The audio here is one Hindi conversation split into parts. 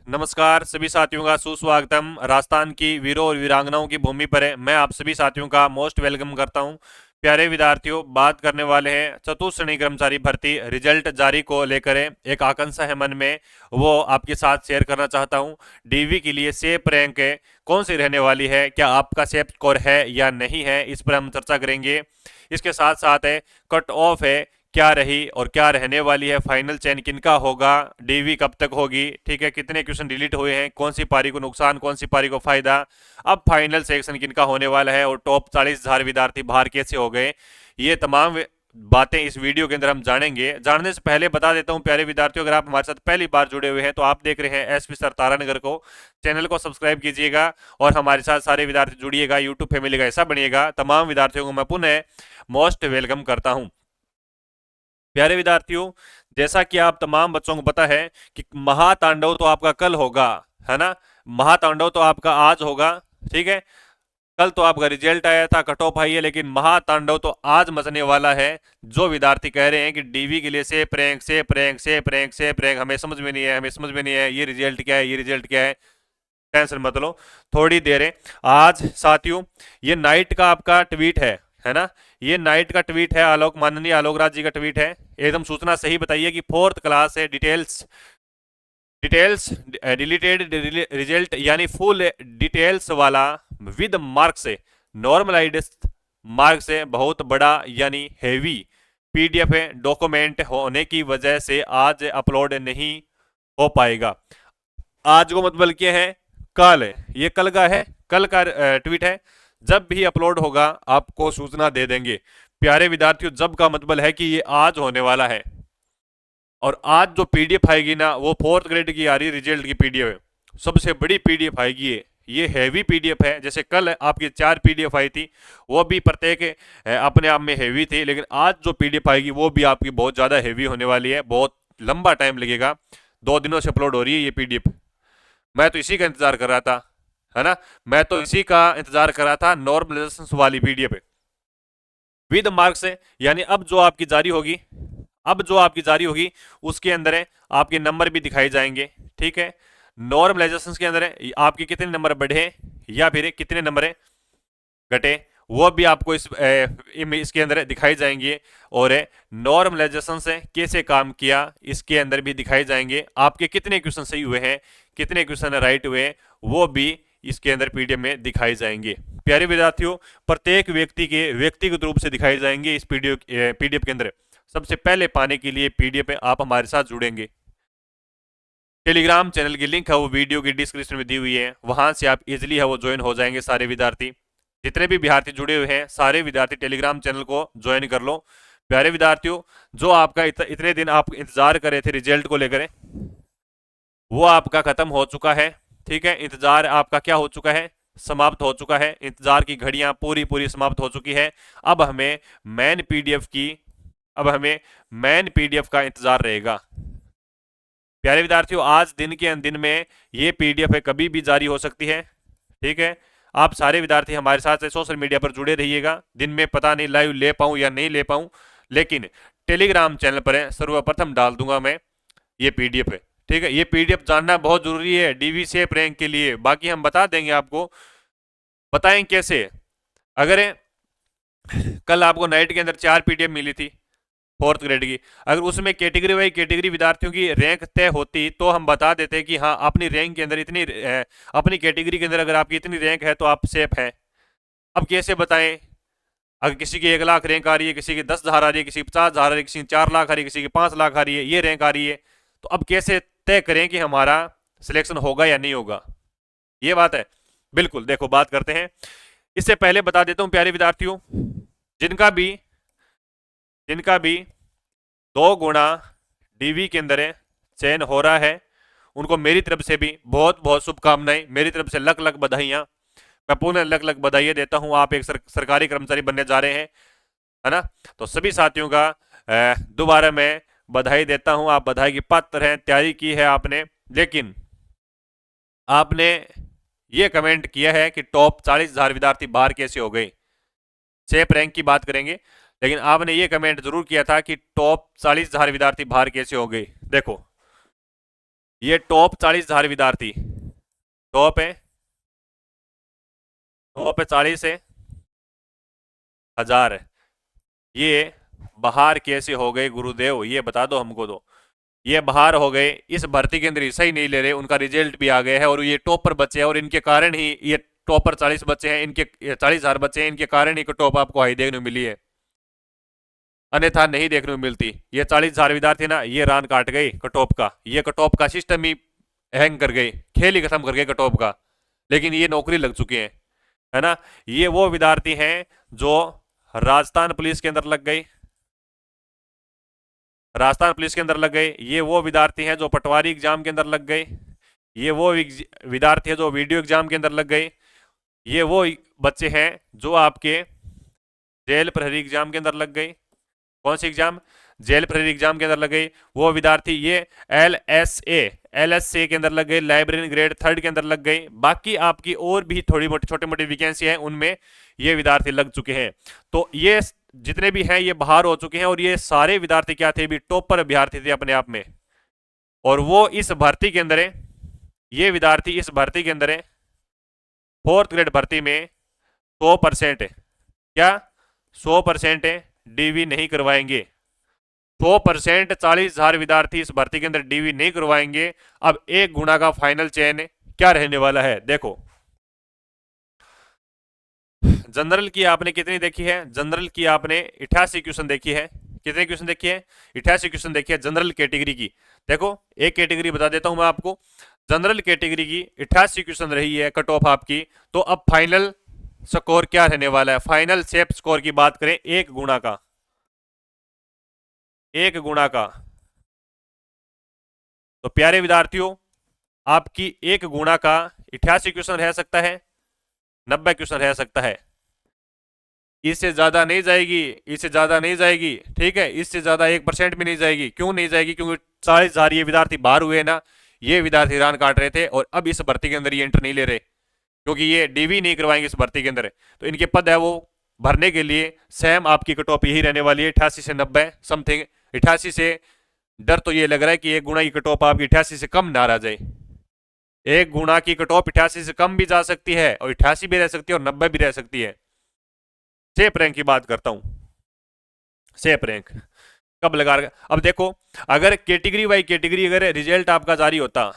नमस्कार सभी साथियों का सुस्वागतम। राजस्थान की वीरों और वीरांगनाओं की भूमि पर है, मैं आप सभी साथियों का मोस्ट वेलकम करता हूं। प्यारे विद्यार्थियों, बात करने वाले हैं चतुर्थ श्रेणी कर्मचारी भर्ती रिजल्ट जारी को लेकर एक आकांक्षा है मन में, वो आपके साथ शेयर करना चाहता हूं। डीवी के लिए सेफ रैंक कौन सी रहने वाली है, क्या आपका सेफ स्कोर है या नहीं है, इस पर हम चर्चा करेंगे। इसके साथ साथ है कट ऑफ है क्या रही और क्या रहने वाली है, फाइनल चयन किनका होगा, डीवी कब तक होगी, ठीक है, कितने क्वेश्चन डिलीट हुए हैं, कौन सी पारी को नुकसान कौन सी पारी को फायदा, अब फाइनल सेक्शन किनका होने वाला है और टॉप 40,000 विद्यार्थी बाहर कैसे हो गए, ये तमाम बातें इस वीडियो के अंदर हम जानेंगे। जानने से पहले बता देता हूं प्यारे विद्यार्थियों, अगर आप हमारे साथ पहली बार जुड़े हुए हैं तो आप देख रहे हैं एसपी सर तारानगर को, चैनल को सब्सक्राइब कीजिएगा और हमारे साथ सारे विद्यार्थी जुड़िएगा, यूट्यूब फैमिली का हिस्सा बनिएगा। तमाम विद्यार्थियों को मैं पुनः मोस्ट वेलकम करता हूं। प्यारे विद्यार्थियों, जैसा कि आप तमाम बच्चों को पता है कि महातांडव तो आपका कल होगा, है ना। महातांडव तो आपका आज होगा, ठीक है। कल तो आपका रिजल्ट आया था, कट ऑफ आई है, लेकिन महातांडव तो आज मचने वाला है। जो विद्यार्थी कह रहे हैं कि डीवी के लिए safe rank safe rank safe rank safe rank, हमें समझ में नहीं है, हमें समझ में नहीं है, ये रिजल्ट क्या है, ये रिजल्ट क्या है, टेंशन मत लो, थोड़ी देर है। आज साथियों, ये नाइट का आपका ट्वीट है ना, ये नाइट का ट्वीट है, आलोक माननीय आलोक राज जी का ट्वीट है। एकदम सूचना सही बताइए कि फोर्थ क्लास है, डिटेल्स डिटेल्स डिलीटेड रिजल्ट यानी फुल डिटेल्स वाला विद मार्क से, नॉर्मलाइज्ड मार्क से, बहुत बड़ा यानी हैवी पीडीएफ है, डॉक्यूमेंट होने की वजह से आज अपलोड नहीं हो पाएगा। आज को मतलब क्या है, कल है, ये कल का है, कल का ट्वीट है। जब भी अपलोड होगा आपको सूचना दे देंगे। प्यारे विद्यार्थियों, जब का मतलब है कि ये आज होने वाला है, और आज जो पीडीएफ आएगी ना वो फोर्थ ग्रेड की आ रही है, रिजल्ट की पीडीएफ है, सबसे बड़ी पीडीएफ आएगी ये हैवी पीडीएफ है। जैसे कल आपकी 4 पीडीएफ आई थी, वो भी प्रत्येक अपने आप में हैवी थी, लेकिन आज जो पीडीएफ आएगी वो भी आपकी बहुत ज्यादा हैवी होने वाली है, बहुत लंबा टाइम लगेगा। 2 दिनों से अपलोड हो रही है ये पीडीएफ। मैं तो इसी का इंतजार कर रहा था, है ना, मैं तो इसी का इंतजार कर रहा था, नॉर्मलाइजेशन वाली पीडीएफ विद मार्क्स है। यानी अब जो आपकी जारी होगी उसके अंदर है आपके नंबर भी दिखाए जाएंगे, ठीक है। नॉर्मलाइजेशन के अंदर है आपके कितने नंबर बढ़े या फिर कितने नंबर घटे, वो भी आपको इसके अंदर दिखाई जाएंगे। और नॉर्मलाइजेशन से कैसे काम किया इसके अंदर भी दिखाए जाएंगे। आपके कितने क्वेश्चन सही हुए हैं, कितने क्वेश्चन राइट हुए, वो भी इसके अंदर पीडीएफ में दिखाए जाएंगे। प्यारे विद्यार्थियों, प्रत्येक व्यक्ति के व्यक्तिगत रूप से दिखाए जाएंगे इस पीडीएफ के अंदर। सबसे पहले पाने के लिए पीडीएफ में आप हमारे साथ जुड़ेंगे। टेलीग्राम चैनल की लिंक है वो वीडियो की डिस्क्रिप्शन में दी हुई है, वहां से आप इजिली है वो ज्वाइन हो जाएंगे। सारे विद्यार्थी, जितने भी विद्यार्थी जुड़े हुए हैं, सारे विद्यार्थी टेलीग्राम चैनल को ज्वाइन कर लो। प्यारे विद्यार्थियों, जो आपका इतने दिन आप इंतजार कर रहे थे रिजल्ट को लेकर, वो आपका खत्म हो चुका है, ठीक है। इंतजार आपका क्या हो चुका है, समाप्त हो चुका है। इंतजार की घड़ियां पूरी पूरी समाप्त हो चुकी है। अब हमें मेन पीडीएफ की अब हमें मेन पीडीएफ का इंतजार रहेगा। प्यारे विद्यार्थियों, आज दिन के दिन में ये पीडीएफ है कभी भी जारी हो सकती है, ठीक है। आप सारे विद्यार्थी हमारे साथ सोशल मीडिया पर जुड़े रहिएगा। दिन में पता नहीं लाइव ले पाऊं या नहीं ले पाऊं, लेकिन टेलीग्राम चैनल पर सर्वप्रथम डाल दूंगा मैं ये पीडीएफ है, ठीक है। ये पीडीएफ जानना बहुत जरूरी है डीवी से रैंक के लिए, बाकी हम बता देंगे आपको। बताएं कैसे। अगर कल आपको नाइट के अंदर 4 पीडीएफ मिली थी फोर्थ ग्रेड की, अगर उसमें कैटेगरी वाइज कैटेगरी विद्यार्थियों की रैंक तय होती तो हम बता देते कि हाँ अपनी रैंक के अंदर इतनी अपनी कैटेगरी के अंदर अगर आपकी इतनी रैंक है तो आप सेफ हैं। अब कैसे बताएं, अगर किसी की 1 लाख रैंक आ रही है, किसी की 10,000 आ रही है, किसी की 50,000 आ रही है, किसी की 4 लाख आ रही है, किसी की 5 लाख आ रही है, ये रैंक आ रही है, तो अब कैसे तय करें कि हमारा सिलेक्शन होगा या नहीं होगा, ये बात है। बिल्कुल, देखो बात करते हैं। इससे पहले बता देता हूं प्यारे विद्यार्थियों, जिनका भी जिनका भी 2 गुना डीवी के अंदर चयन हो रहा है, उनको मेरी तरफ से भी बहुत बहुत शुभकामनाएं, मेरी तरफ से लख लख बधाइयां। मैं पुनः लख लख बधाइयां देता हूं, आप एक सरकारी कर्मचारी बनने जा रहे हैं, है ना। तो सभी साथियों का दोबारा मैं बधाई देता हूं, आप बधाई की पात्र हैं, तैयारी की है आपने, लेकिन आपने ये कमेंट किया है कि टॉप 40,000 विद्यार्थी बाहर कैसे हो गए। सेफ रैंक की बात करेंगे, लेकिन आपने ये कमेंट जरूर किया था कि टॉप 40,000 विद्यार्थी बाहर कैसे हो गए। देखो, ये टॉप 40,000 विद्यार्थी, टॉप है, टॉप है 40 है, हजार है। ये बाहर कैसे हो गए गुरुदेव, ये बता दो हमको। तो ये बाहर हो गए, इस भर्ती के अंदर हिस्सा ही नहीं ले रहे, उनका रिजल्ट भी आ गया है और ये टॉपर बच्चे हैं, और इनके कारण ही ये टॉपर 40 बच्चे हैं, इनके 40,000 बच्चे हैं, इनके कारण ही टॉप आपको हाई देखने को मिली है, अन्यथा नहीं देखने को मिलती। ये 40,000 विद्यार्थी ना, ये रान काट गए कटॉप का, ये कटॉप का सिस्टम ही हैंग कर गए, खेल ही खत्म कर गए कटॉप का, लेकिन ये नौकरी लग चुके हैं, है ना। ये वो विद्यार्थी हैं जो राजस्थान पुलिस के अंदर लग गए, राजस्थान पुलिस के अंदर लग गए। ये वो विद्यार्थी हैं जो पटवारी एग्जाम के अंदर लग गए। ये वो विद्यार्थी हैं जो वीडियो एग्जाम के अंदर लग गए। ये वो बच्चे हैं जो आपके जेल प्रहरी एग्जाम के अंदर लग गए। कौन सी एग्जाम? जेल प्रहरी एग्जाम के अंदर लग गई। वो विद्यार्थी ये एलएसए के अंदर लग गए, लाइब्रेरियन ग्रेड 3 के अंदर लग गई। बाकी आपकी और भी थोड़ी मोटी छोटी मोटी वैकेंसी है, उनमें ये विद्यार्थी लग चुके हैं। तो ये जितने भी हैं ये बाहर हो चुके हैं, और ये सारे विद्यार्थी क्या थे? भी टॉपर अभ्यर्थी थे अपने आप में, और वो इस भर्ती के अंदर है, ये विद्यार्थी इस भर्ती के अंदर है, 4th ग्रेड भर्ती में 100% है। क्या 100% है? डीवी नहीं करवाएंगे। 100% 40,000 विद्यार्थी इस भर्ती के अंदर डीवी नहीं करवाएंगे। अब एक गुना का फाइनल चयन क्या रहने वाला है? देखो, जनरल की आपने कितनी देखी है? जनरल की आपने 88 क्वेश्चन देखी है। कितने क्वेश्चन देखी है? 88 क्वेश्चन देखी है जनरल कैटेगरी की। देखो, एक कैटेगरी बता देता हूं मैं आपको। जनरल कैटेगरी की 88 क्वेश्चन रही है कट ऑफ आपकी। तो अब फाइनल स्कोर क्या रहने वाला है? फाइनल सेफ स्कोर की बात करें, एक गुना का, एक गुना का। तो प्यारे विद्यार्थियों, आपकी एक गुना का 88 क्वेश्चन रह सकता है, 90 क्वेश्चन रह सकता है, इससे ज्यादा नहीं जाएगी, इससे ज्यादा नहीं जाएगी, ठीक है। इससे ज्यादा 1% भी नहीं जाएगी। क्यों नहीं जाएगी? क्योंकि 40,000 ये विद्यार्थी बाहर हुए ना, ये विद्यार्थी रान काट रहे थे, और अब इस भर्ती के अंदर ये एंटर नहीं ले रहे, क्योंकि ये डीवी नहीं करवाएंगे इस भर्ती के अंदर। तो इनके पद है वो भरने के लिए सेम आपकी कट ऑफ यही रहने वाली है, 88 से 90 समथिंग। 88 से डर तो ये लग रहा है कि एक गुना की कट ऑफ आपकी 88 से कम ना रह जाए। एक गुना की कट ऑफ 88 से कम भी जा सकती है, और 88 भी रह सकती है, और 90 भी रह सकती है। सेफ रैंक की बात करता हूं, सेफ रैंक कब लगा। अब देखो, अगर कैटेगरी वाइज कैटेगरी अगर रिजल्ट आपका जारी होता,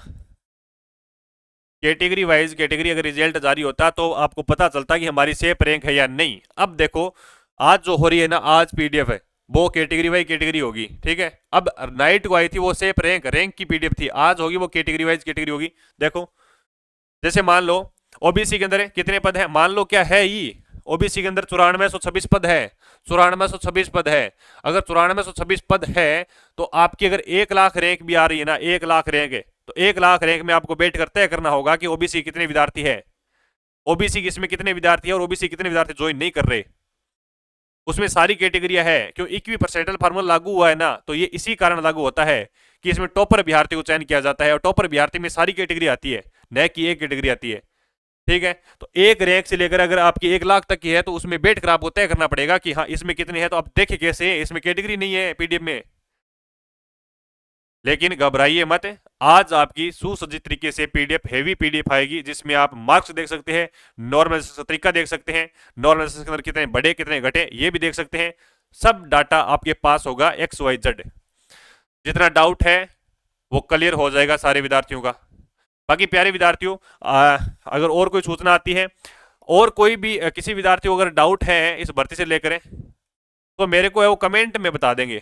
कैटेगरी वाइज कैटेगरी अगर रिजल्ट जारी होता, तो आपको पता चलता कि हमारी सेफ रैंक है या नहीं। अब देखो, आज जो हो रही है ना, आज पीडीएफ है, वो कैटेगरी वाइज कैटेगरी होगी, ठीक है। अब नाइट को आई थी वो सेफ रैंक रैंक की पीडीएफ थी, आज होगी वो कैटेगरी वाइज कैटेगरी होगी। देखो, जैसे मान लो ओबीसी के अंदर कितने पद है? मान लो क्या है ही, ओबीसी के अंदर 9426 पद है, 9426 पद है। अगर 9426 पद है, तो आपकी अगर 1 लाख रैंक भी आ रही है ना, 1 लाख रैंक है, तो 1 लाख रैंक में आपको बैठ कर तय करना होगा कि ओबीसी कितने विद्यार्थी है, ओबीसी इसमें कितने विद्यार्थी है, और ओबीसी कितने विद्यार्थी ज्वाइन नहीं कर रहे। उसमें सारी कैटेगरियां है। क्यों? इक्वी परसेंटल फार्मूला लागू हुआ है ना, तो ये इसी कारण लागू होता है कि इसमें टॉपर अभ्यर्थी को चयन किया जाता है, और टॉपर अभ्यर्थी में सारी कैटेगरी आती है, न कि एक कैटेगरी आती है, ठीक है। तो एक रैंक से लेकर अगर आपकी 1 लाख तक की है, तो उसमें बैठकर आपको तय करना पड़ेगा कि हाँ इसमें कितने हैं। तो आप देखें कैसे, इसमें कैटेगरी नहीं है पीडीएफ में। लेकिन घबराइए मत, आज आपकी सुसज्जित तरीके से पीडीएफ, हेवी पीडीएफ आएगी, जिसमें आप मार्क्स देख सकते हैं, नॉर्मलाइजेशन का तरीका देख सकते हैं, नॉर्मलाइजेशन के अंदर कितने बढ़े कितने घटे ये भी देख सकते हैं। सब डाटा आपके पास होगा XYZ। जितना डाउट है वो क्लियर हो जाएगा सारे विद्यार्थियों का। बाकी प्यारे विद्यार्थियों, अगर और कोई सूचना आती है, और कोई भी किसी विद्यार्थी को अगर डाउट है इस भर्ती से लेकर, तो मेरे को है वो कमेंट में बता देंगे,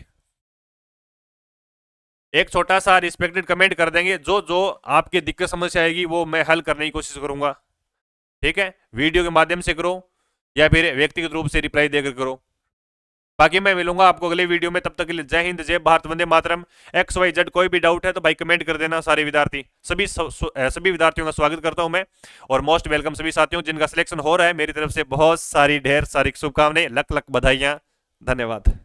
एक छोटा सा रिस्पेक्टेड कमेंट कर देंगे। जो जो आपकी दिक्कत समस्या आएगी वो मैं हल करने की कोशिश करूंगा, ठीक है। वीडियो के माध्यम से करो या फिर व्यक्तिगत रूप से रिप्लाई देकर करो। बाकी मैं मिलूंगा आपको अगले वीडियो में, तब तक के लिए जय हिंद, जय भारत, वंदे मातरम। XYZ कोई भी डाउट है तो भाई कमेंट कर देना। सारे विद्यार्थी, सभी विद्यार्थियों का स्वागत करता हूं मैं, और मोस्ट वेलकम सभी साथियों जिनका सिलेक्शन हो रहा है। मेरी तरफ से बहुत सारी ढेर सारी शुभकामनाएं, लक लक बधाइयां, धन्यवाद।